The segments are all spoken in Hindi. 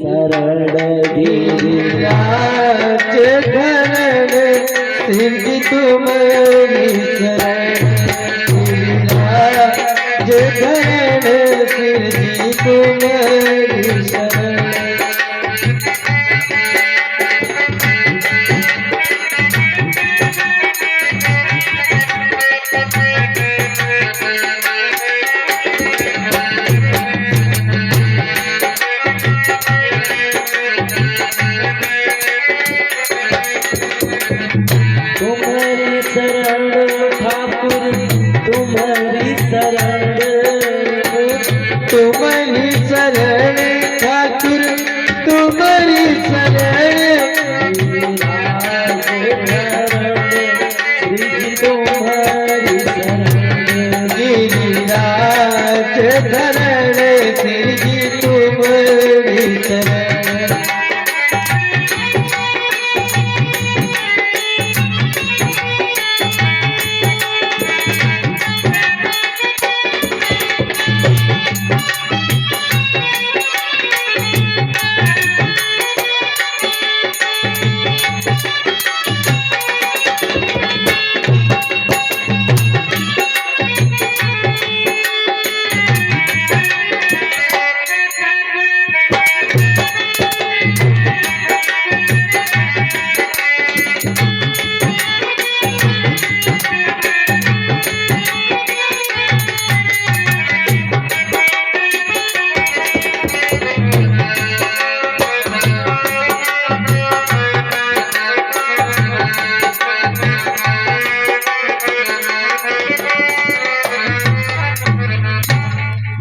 शरण गिरिराज धरण सिंह तुम्हारी शरण गिरिराज धरण सिंह तुम्हारी शरण। तुम्हारी शरण ठाकुर तुम्हारी शरण, तुम्हारी शरण ठाकुर तुम्हारी शरण तुम्हारी शरण गिरिराज धरण सिंह तुम्हारी शरण।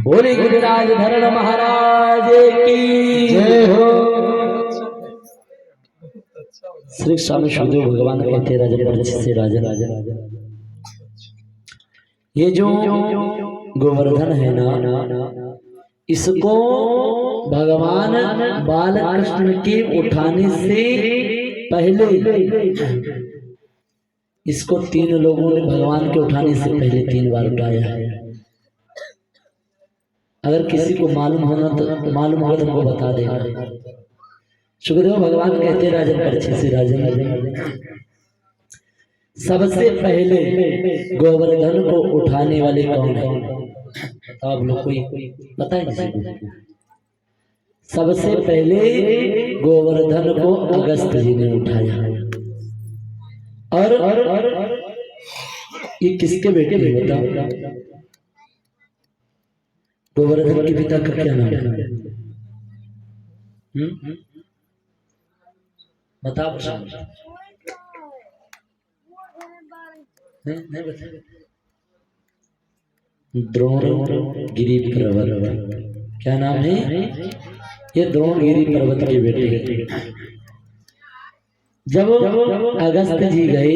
बोले गिरिराज धरण महाराज की जय हो। श्री स्वामी सुखदेव भगवान कहते राजन से राजन राजन, ये जो गोवर्धन है ना, इसको भगवान बालकृष्ण के उठाने से पहले, इसको 3 लोगों ने भगवान के उठाने से पहले 3 बार उठाया है। अगर किसी को मालूम होगा तो तुमको बता देगा। सुखदेव भगवान कहते राजन परीक्षित से राजन, सबसे पहले गोवर्धन को उठाने वाले कौन है? तो आप लोग कोई पता है किसी को? सबसे पहले गोवर्धन को अगस्त जी ने उठाया। और ये किसके बेटे हैं बताओ? गोवर्धन के पिता का क्या नाम है? बताओ। नहीं बता। द्रोणगिरि पर्वत। क्या नाम है? ये द्रोणगिरि पर्वत के बेटे हैं। जब अगस्त जी गए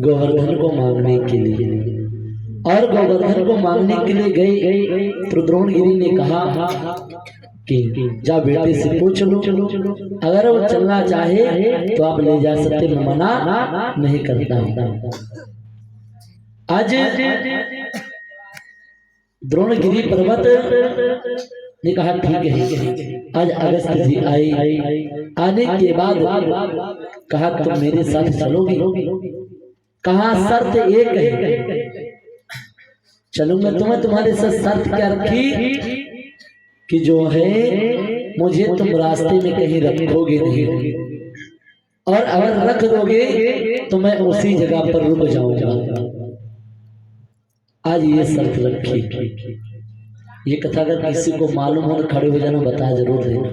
गोवर्धन को मांगने के लिए, और गोवर्धन को मांगने के लिए गए तो द्रोणगिरि ने कहा कि जा बेटे से पूछ लो, अगर वो चलना चाहे तो आप ले जा सकते, मैं मना नहीं करता हूं। आज द्रोणगिरि पर्वत ने कहा ठीक है। आज अगस्त जी आए, आने के बाद कहा तुम मेरे साथ चलोगे? कहा शर्त एक है, चलूंगा। तुम्हारे साथ शर्त क्या रखी कि जो है मुझे तुम रास्ते में कहीं रखोगे नहीं, और अगर रख दोगे तो मैं उसी जगह पर रुक जाऊंगा। आज ये शर्त रखी। ये कथा अगर किसी को मालूम हो तो खड़े हो जाना, बता जरूर देना।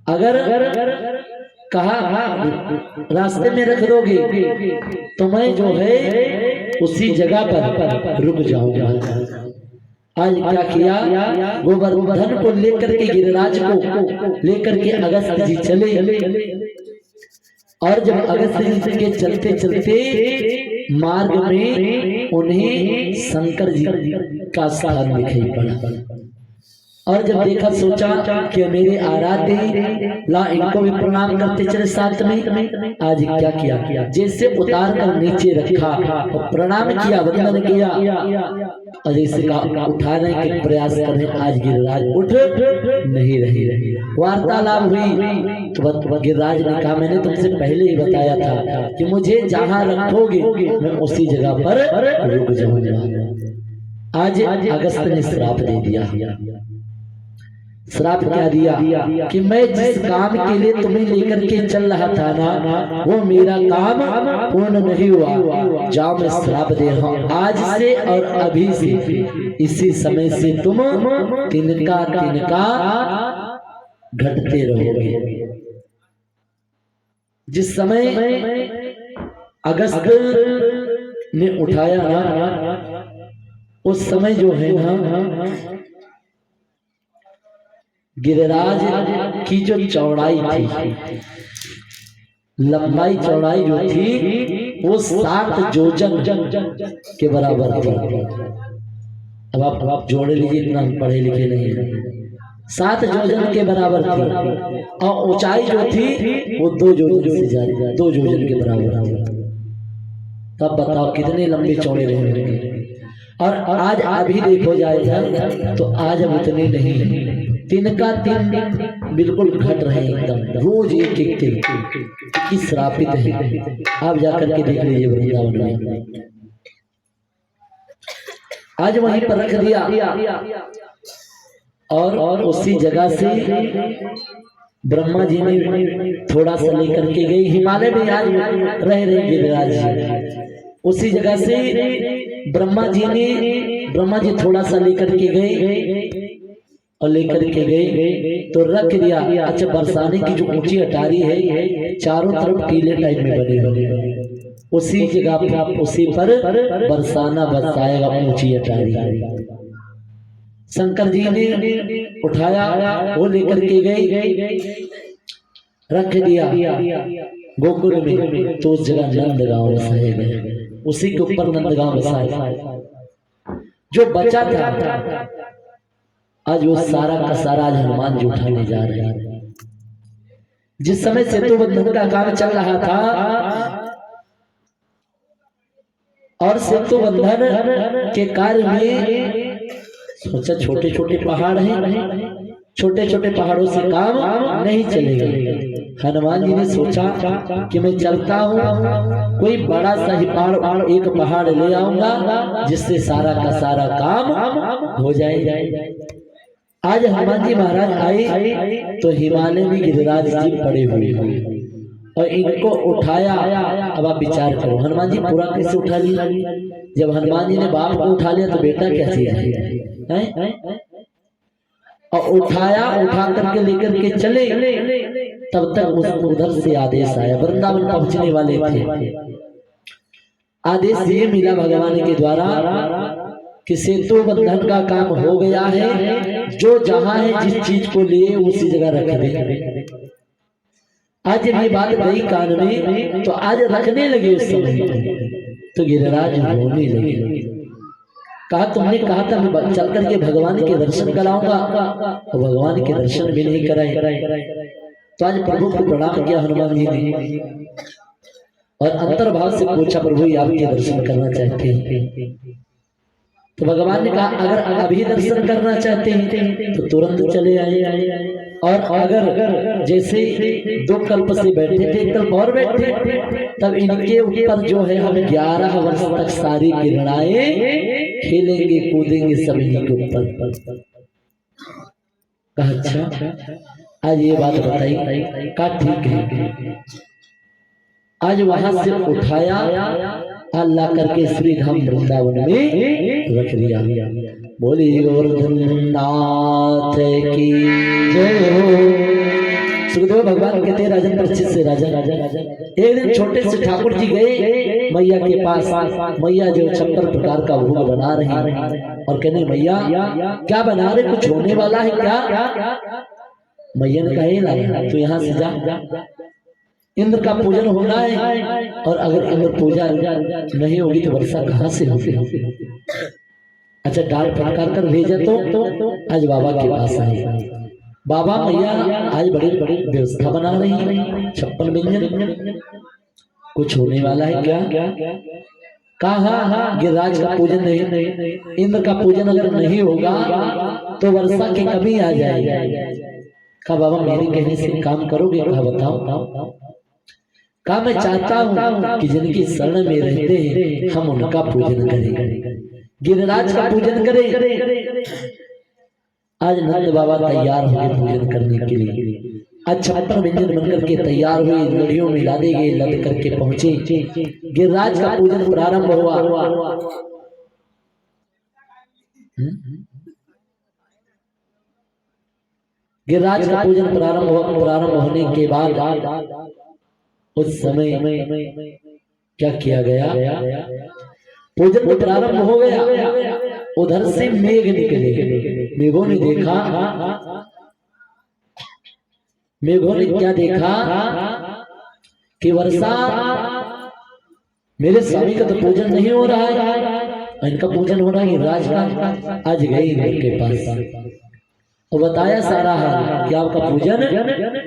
अगर कहा रास्ते में रख दोगे तो मैं जो है उसी जगह पर रुक जाऊंगा। आज क्या किया? गोवर्धन को लेकर के, गिरिराज को लेकर के अगस्त जी चले। और जब अगस्त जी के चलते चलते मार्ग में उन्हें शंकर जी का स्थान दिखाई पड़ा। और जब देखा सोचा कि मेरे आराध्य ला इनको भी प्रणाम करते चले साथ में। आज क्या किया, जैसे उतार कर नीचे रखा और प्रणाम किया, वंदन किया और जैसे उठाने के प्रयास कर रहे, आज गिरिराज उठ नहीं रही। वार्तालाप हुई तो गिरिराज ने कहा, मैंने तुमसे पहले ही बताया था कि मुझे जहां रखोगे मैं उसी जगह पर रुक जाऊंगा। आज अगस्त ने श्राप दे दिया। श्राप क्या दिया कि मैं जिस काम के लिए तुम्हें लेकर के चल रहा था ना, वो मेरा काम पूर्ण नहीं हुआ। जाओ मैं श्राप दे रहा हूँ, आज से और अभी से इसी समय से तुम तिनका घटते रहोगे। जिस समय अगस्त ने उठाया ना, उस समय जो है ना गिरिराज की जो चौड़ाई थी, लंबाई चौड़ाई जो थी वो 7 योजन के बराबर थी। अब आप जोड़े लीजिए, इतना पढ़े लिखे नहीं, 7 योजन के बराबर थी और ऊंचाई जो थी वो 2 योजन से ज्यादा, 2 योजन के बराबर थी। तब बताओ कितने लंबे चौड़े रहेंगे। और आज अभी देखो जाएगा तो आज अब उतने नहीं, तिनका तीन बिल्कुल घट रहे हैं एकदम, रोज एक एक की श्रापित है। आप जाकर के देख लीजिए वृंदावन में। आज वहीं पर रख दिया और उसी जगह से ब्रह्मा जी ने थोड़ा सा लेकर के गए, हिमालय में आज रह रहे गिरिराज जी। उसी जगह से ब्रह्मा जी थोड़ा सा लेकर के गए और लेकर के गए तो रख दिया। अच्छा, बरसाने की जो ऊंची अटारी है चारों तरफ टीले टाइप में बने हुए, उसी जगह पर उसी पर बरसाना बरसाएगा ऊंची अटारी। शंकर जी ने उठाया, वो लेकर के गए, रख दिया गोकुल में। तो उस जगह नंदगांव बसाए गए, उसी के ऊपर नंदगांव बसाए। जो बचा था आज वो सारा का सारा आज हनुमान जी उठाने जा रहे हैं। जिस समय सेतु बंधन का काम चल रहा था और सेतु बंधन के कार्य में सोचा छोटे छोटे पहाड़ हैं, छोटे छोटे पहाड़ों से काम नहीं चलेगा। हनुमान जी ने सोचा कि मैं चलता हूँ, कोई बड़ा सा ही पहाड़, एक पहाड़ ले आऊंगा जिससे सारा का सारा काम हो जाए। आज हनुमान जी महाराज आए तो हिमालय में गिरिराज जी पड़े हुए और इनको उठाया। अब आप विचार करो, हनुमान जी पूरा कैसे उठा लिया? जब हनुमान जी ने बाप को उठा लिया तो बेटा क्या चीज है? और उठाया, उठा करके लेकर के चले, तब तक उधर से आदेश आया, वृंदावन पहुंचने वाले थे। आदेश ये मिला भगवान के द्वारा कि सेतु बंधन का काम हो गया है, जो जहां है जिस चीज को लिए उसी जगह रख दे। आज जब ये बात गई कान में तो आज रखने लगे उस समय तो गिरिराज रोने लगे। कहा तुमने कहा था मैं चल करके भगवान के दर्शन कराऊंगा, तो भगवान के दर्शन भी नहीं कराए। तो आज प्रभु को प्रणाम किया हनुमान जी ने और अंतर्भाव से पूछा, प्रभु आपके दर्शन करना चाहते हैं? तो भगवान ने कहा अगर अभी दर्शन करना चाहते हैं तो तुरंत चले आए, और अगर जैसे 2 कल्प से बैठे थे, 1 कल्प और बैठे, तब इनके ऊपर जो है हम 11 वर्ष तक सारी किरणाएं खेलेंगे कूदेंगे सब इन्हीं के ऊपर। कहा अच्छा, आज ये बात बताई। कहा ठीक है। आज वहां से उठाया, अल्लाह करके श्री धाम वृंदावन में रख दिया। बोली गोवर्धन नाथ की जय हो। सुखदेव भगवान कहते हैं राजन परीक्षित से, राजा एक दिन छोटे से ठाकुर जी गए मैया के पास। मैया जो 56 प्रकार का भोग बना रही और कहने मैया क्या बना रहे, कुछ होने वाला है क्या? मैया ने कहा तो यहाँ से जा, इंद्र का पूजन होना है और अगर इंद्र पूजा नहीं होगी तो वर्षा कहाँ से होगी? अच्छा डाल फटकार कर भेजा तो आज बाबा के पास आए। बाबा मैया आज बड़ी बड़ी व्यवस्था बना रही है, 56 व्यंजन, कुछ होने वाला है क्या? कहा गिरिराज का पूजन नहीं, इंद्र का पूजन अगर नहीं होगा तो वर्षा की कमी आ जाएगी। कहा बाबा मेरे कहने से काम करोगे? कहा बताओ। कहा मैं चाहता हूँ कि जिनकी शरण में रहते हैं हम उनका पूजन करें, गिरिराज का पूजन करें। आज नंद बाबा तैयार हुए पूजन करने के लिए। आज 56 व्यंजन बनकर के तैयार हुए, लड़ियों में लादे गए, लद करके पहुंचे। गिरिराज का पूजन प्रारंभ हुआ। गिरिराज का पूजन प्रारंभ होने के बाद उस समय क्या किया गया? पूजन प्रारंभ हो गया, उधर से मेघ निकले। मेघों ने देखा, मेघों ने क्या देखा कि वर्षा, मेरे स्वामी का तो पूजन नहीं हो रहा है, इनका पूजन हो रहा है राज का। आज गए इंद्र के पास और बताया सारा हाल कि आपका पूजन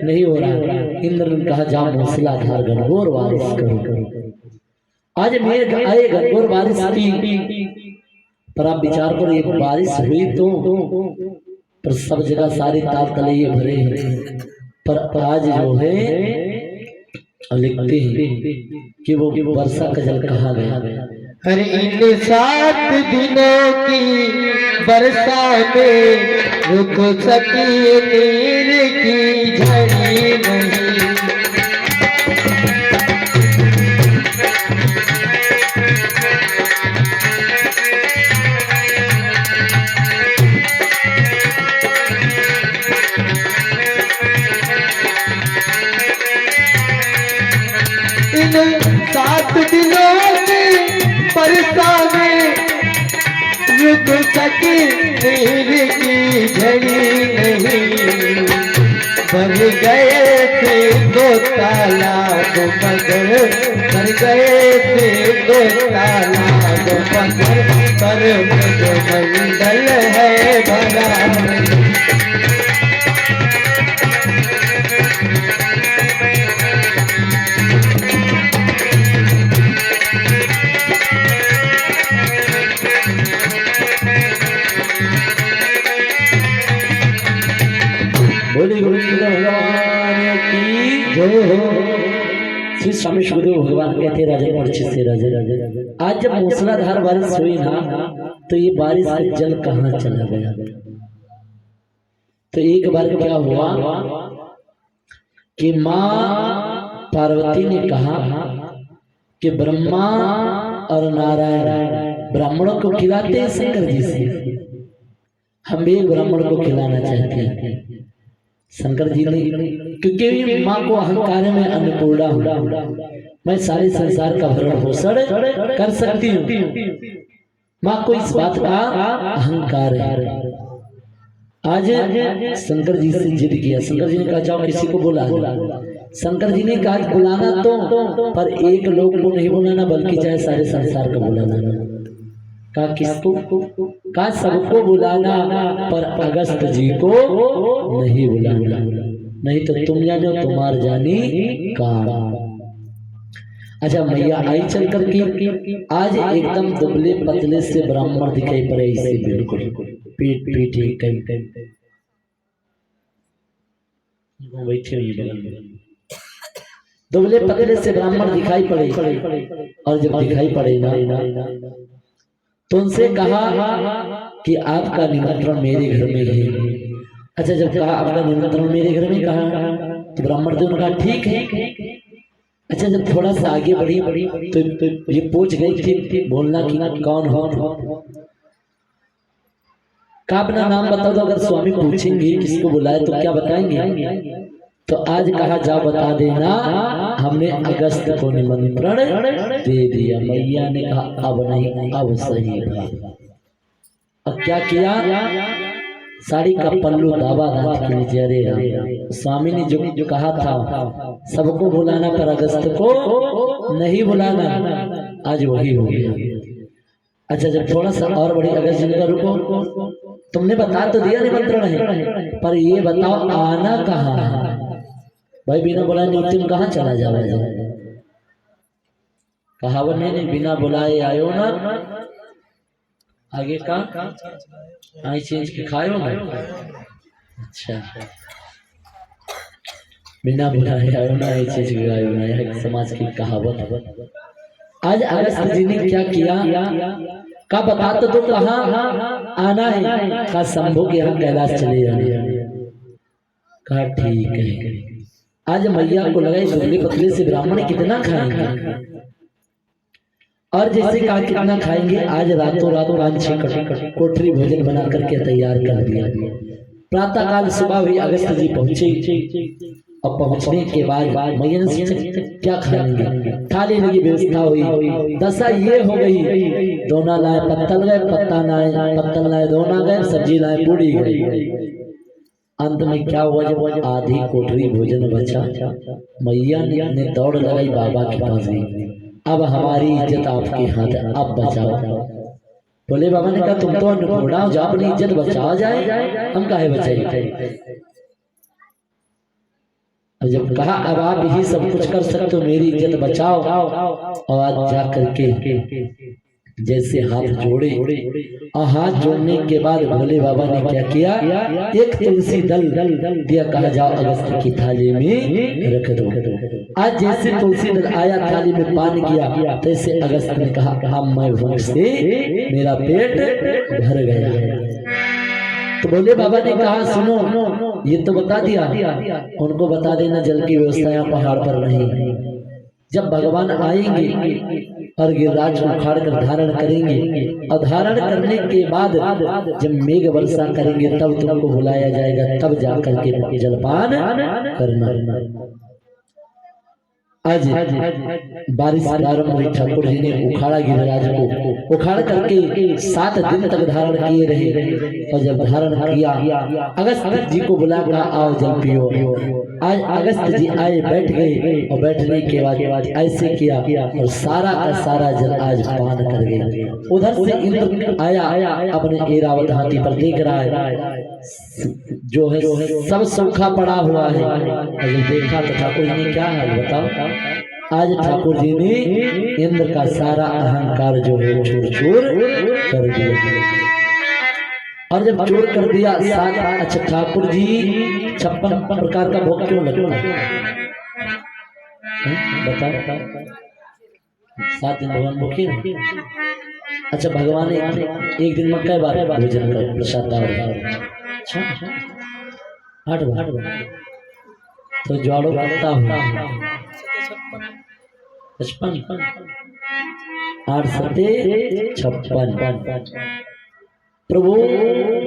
नहीं हो रहा। इंद्र ने कहा जाओ मूसलाधार घनघोर बारिश करो। आज मेघ आए, घनघोर बारिश की, पर आप विचार करो एक बारिश हुई तो पर सब जगह सारे ताल तलैये भरे हैं, पर आज जो है लिखते हैं कि वो वर्षा का जल कहाँ गया? अरे इन 7 दिनों की वर्षा में रुक सकी नीर की झड़ी नहीं। इन 7 दिनों की वर्षा में रुक सकी नीर की झड़ी नहीं। भर गए थे 2 तालाब मगर, भर गए थे 2 तालाब मगर, पर जो मंडल है भरा नहीं। बोले गोविंद भगवान की जय हो। श्री स्वामी सुखदेव भगवान कहते राजन परीक्षित से, राजा आज जब मूसलाधार बारिश हुई ना तो ये बारिश का जल कहाँ चला गया? तो एक बार क्या हुआ कि माँ पार्वती ने कहा कि ब्रह्मा और नारायण ब्राह्मणों को खिलाते हैं शंकर जी से, हम भी ब्राह्मण को खिलाना चाहते हैं। शंकर जी ने, क्योंकि माँ को अहंकार में अन्नपूर्णा हूँ, मैं सारे संसार का भरण पोषण कर सकती हूँ। माँ को इस बात का अहंकार है। आज शंकर जी से जिद किया, शंकर जी ने कहा जाओ किसी को बुला। शंकर जी ने कहा बुलाना तो, पर एक लोग को नहीं बुलाना बल्कि चाहे सारे संसार को बुलाना। कहा किसको? कहा सबको बुलाना, पर अगस्त जी को नहीं बुलाना, नहीं तो तुम जानो तुम्हार जानी का। अच्छा मैया आई चल करके, आज एकदम दुबले पतले से ब्राह्मण दिखाई पड़े, इसे बिल्कुल पीठ पीठे कहीं बैठे हुए बगल में दुबले पतले से ब्राह्मण दिखाई पड़े। और जब दिखाई पड़े ना तो उनसे कहा कि आपका निमंत्रण मेरे घर में है। अच्छा जब कहा आपका निमंत्रण मेरे घर में, कहा तो ब्राह्मण ने कहा ठीक है। अच्छा जब थोड़ा सा आगे बढ़ी तो ये पूछ गई थी बोलना कि कौन हो? का अपना नाम बता दो, अगर स्वामी पूछेंगे किसको बुलाए तो क्या बताएंगे? तो आज कहा जा बता देना हमने अगस्त को निमंत्रण दे दिया। मैया ने कहा अब नहीं, अब सही है। अब क्या किया? साड़ी का पल्लू दाबा दांत के नीचे। अरे स्वामी ने जो कहा था सबको बुलाना पर अगस्त को नहीं बुलाना, आज वही हो गया। अच्छा जब थोड़ा सा और बड़ी अगस्त जी का रुको, तुमने बता तो दिया निमंत्रण है, पर ये बताओ आना कहाँ है? भाई बिना बुलाए नितिन कहाँ चला जावे? कहावत नहीं, बिना बुलाए आयो ना, आगे का आई चीज के खायो ना। अच्छा, बिना बुलाए आयो ना, आई चीज के खायो ना, यह समाज की कहावत। आज अगस्त जी ने क्या किया? का बता तो दो कहाँ आना है? का शंभू के यहाँ कैलाश चले जाना। कहा ठीक है। आज मैया को लगा दुबले पतले से ब्राह्मण कितना खाएंगे, और जैसे कहा कितना खाएंगे, आज रातों रात 5-6 कोठरी भोजन बना करके तैयार कर दिया। प्रातः काल सुबह हुई, अगस्त जी पहुंचे, और पहुंचने के बाद मैया ने सोचा क्या खाएंगे, थाली लगी व्यवस्था हुई। दशा ये हो गई, दोना लाए पत्तल गए, पत्ता लाए पत्तल लाए दोना गए, सब्जी लाए पूड़ी गई। अंत में क्या हुआ, जब आधी कोठरी भोजन बचा, मैया ने दौड़ लगाई बाबा के पास गई, अब हमारी इज्जत आपके हाथ है, अब बचाओ। बोले बाबा ने कहा तुम तो अन्नपूर्णा हो, जाओ अपनी इज्जत बचाओ जाए, हम काहे बचाएंगे। जब कहा अब आप ही सब कुछ कर सकते हो, मेरी इज्जत बचाओ, और आज जा करके जैसे हाथ जोड़े, और हाथ जोड़ने के बाद भोले बाबा ने क्या किया, एक तुलसी दल दिया, कहा जाओ अगस्त की थाली में रख दो। आज जैसे तुलसी दल आया, थाली में पान किया, तैसे अगस्त ने कहा अब मैं भूख से मेरा पेट भर गया। तो भोले बाबा ने कहा सुनो, ये तो बता दिया, उनको बता देना जल की व्यवस्था यहाँ पहाड़ पर नहीं। जब भगवान आएंगे और गिरिराज को उखाड़ कर धारण करेंगे, और धारण करने के बाद जब मेघ वर्षा करेंगे तब तुमको बुलाया जाएगा, तब जाकर के जलपान करना। आज बारिश प्रारंभ हुई, ठाकुर जी ने उखाड़ा गिरिराज को, उखाड़ करके 7 दिन तक धारण किए रहे, और जब धारण किया अगस्त जी को बुला कर आओ जल पियो। आज अगस्त जी आए, बैठ गए, और बैठने के बाद ऐसे किया और सारा का सारा जल आज पान कर गए। उधर से इंद्र आया, अपने ऐरावत हाथी पर देख रहा है, जो है सब सूखा पड़ा हुआ है। जब देखा तो ठाकुर जी ने क्या हाल बताओ, आज ठाकुर जी ने इंद्र का सारा अहंकार जो है चूर चूर कर दिया। और जब चूर कर दिया साथ, अच्छा ठाकुर जी 56 प्रकार का भोग क्यों लगता है बताओ? 7 दिन भगवान भूखे। अच्छा भगवान एक दिन में कई बार भोजन कर प्रसाद दाव? अच्छा 8 बार। तो ज्वाड़ो करता हूँ 55, 8 सते 56। प्रभु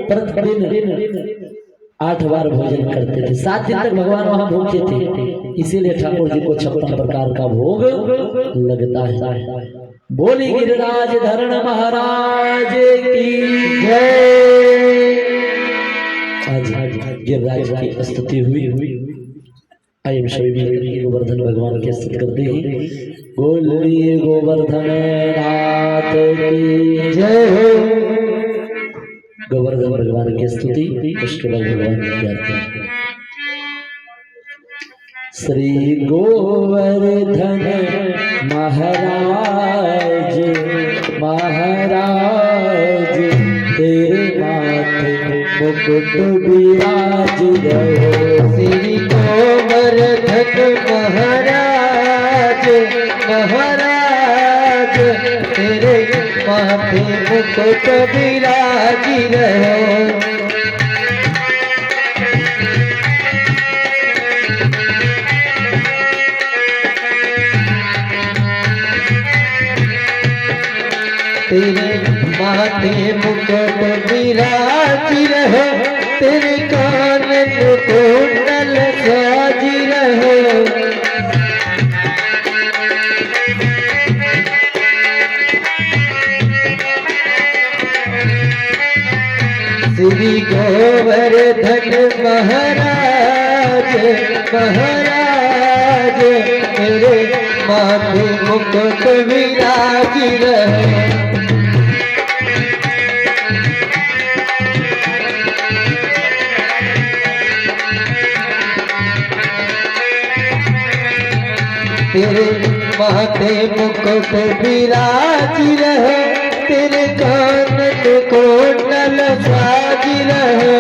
प्रतिदिन 8 बार भोजन करते थे, 7 दिन तक भगवान वहां भूखे थे, इसीलिए ठाकुर जी को 56 प्रकार का भोग लगता है। बोली गिरिराज धरण महाराज की जय। आज गिरिराज की स्तुति हुई। आइए सभी मिलकर गोवर्धन भगवान की स्तुति करते हैं। बोलिए गोवर्धन नाथ की जय हो। गोवर्धन भगवान की स्तुति, उसके बाद भगवान की आरती। श्री गोवर्धन महाराज महाराज, तेरे माथे मुकुट विराज रहो। श्री गोवर्धन महाराज महाराज, तेरे माथे मुकुट विराज रहो। तेरे माथे मुकुट विराज रहो, तेरे कान कुंडल साज रहो। श्री गोवर्धन महाराज महाराज, तेरे माथे मुकुट विराज रहो। तेरे माथे मुकुट विराज रहो, तेरे कानन कोटल साज रहो।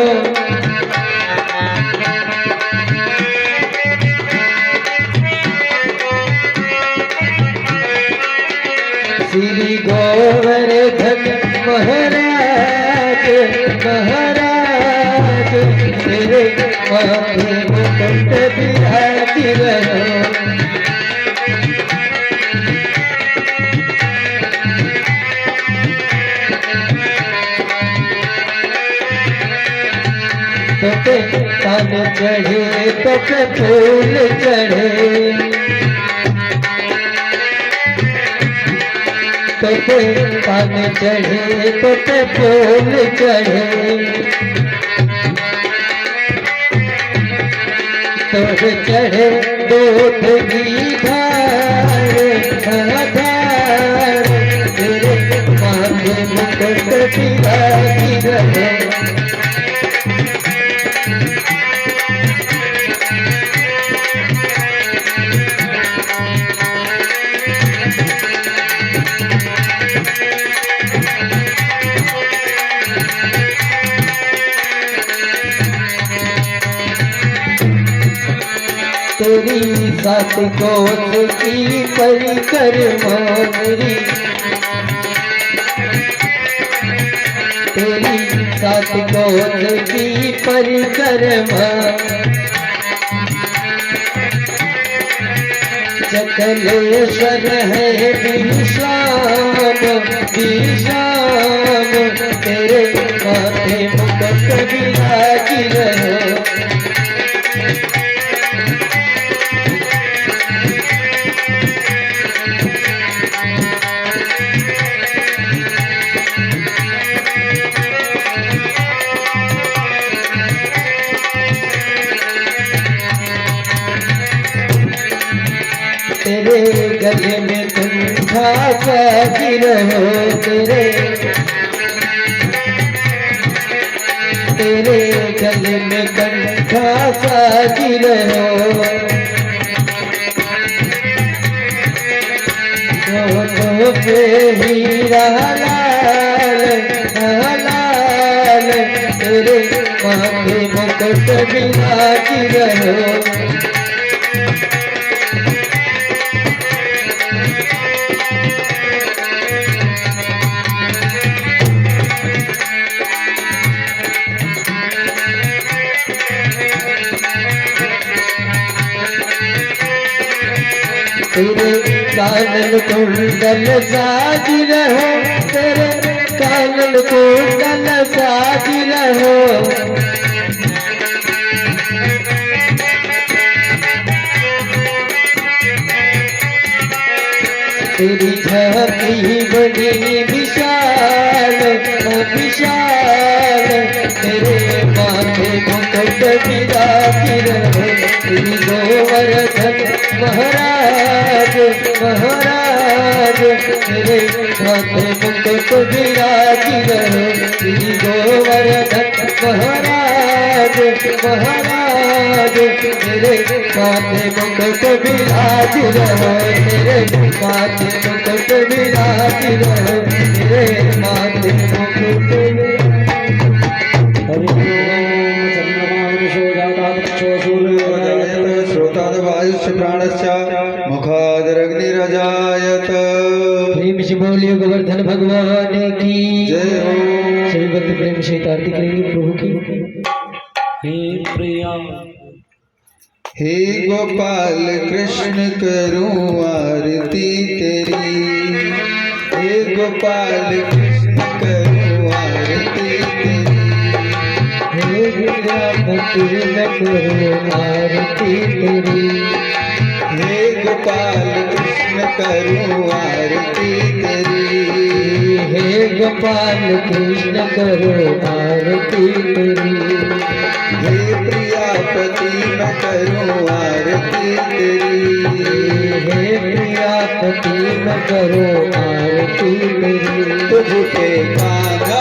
श्री गोवर्धन महाराज महाराज, तेरे माथे मुकुट विराज रहो। तोपे पान चढ़े तोपे फूल चढ़े, तोपे पान चढ़े तोपे फूल चढ़े। तोड़ चढ़े दूध की धार धार, तेरे माथे मुकुट विराज रहो। तेरी सात कोस की परिक्रमा मेरी, तेरी सात कोस की परिक्रमा। चकलेश्वर है विश्राम विश्राम, तेरे माथे मुकुट विराज रहो। तेरे गले में कंठा साज रहो, तेरे गले में कंठा साज रहो। होठों पे हीरा लाल लाल, तेरे माथे मुकुट विराज रहो। तेरे कानन कुंडल साज रहो, तेरे कानन कुंडल साज रहो। तेरी झांकी बड़ी विशाल विशाल, तेरे माथे मुकुट विराज रहो। श्री गोवर्धन महाराज महाराज, तेरे माथे मुकुट विराज रहो। श्री गोवर्धन महाराज महाराज, तेरे माथे मुकुट विराज रहो। तेरे माथे मुकुट विराज रहो, तेरे माथे मुकुट। मुखादग्निरजायत। प्रेम से बोलिए गोवर्धन भगवान की जय हो। सभी भक्त प्रेम से आरती करेंगे प्रभु की। हे प्रिया हे गोपाल कृष्ण करूं आरती तेरी, हे गोपाल कृष्ण करूं आरती तेरी। हे विद्यापति मैं करूं आरती तेरी, हे गोपाल कृष्ण करूं आरती तेरी। हे गोपाल कृष्ण करो आरती तेरी। हे प्रियापति मैं करूं आरती तेरी। हे प्रियापति मैं करो आरती तेरी। तुझ पे कान्हा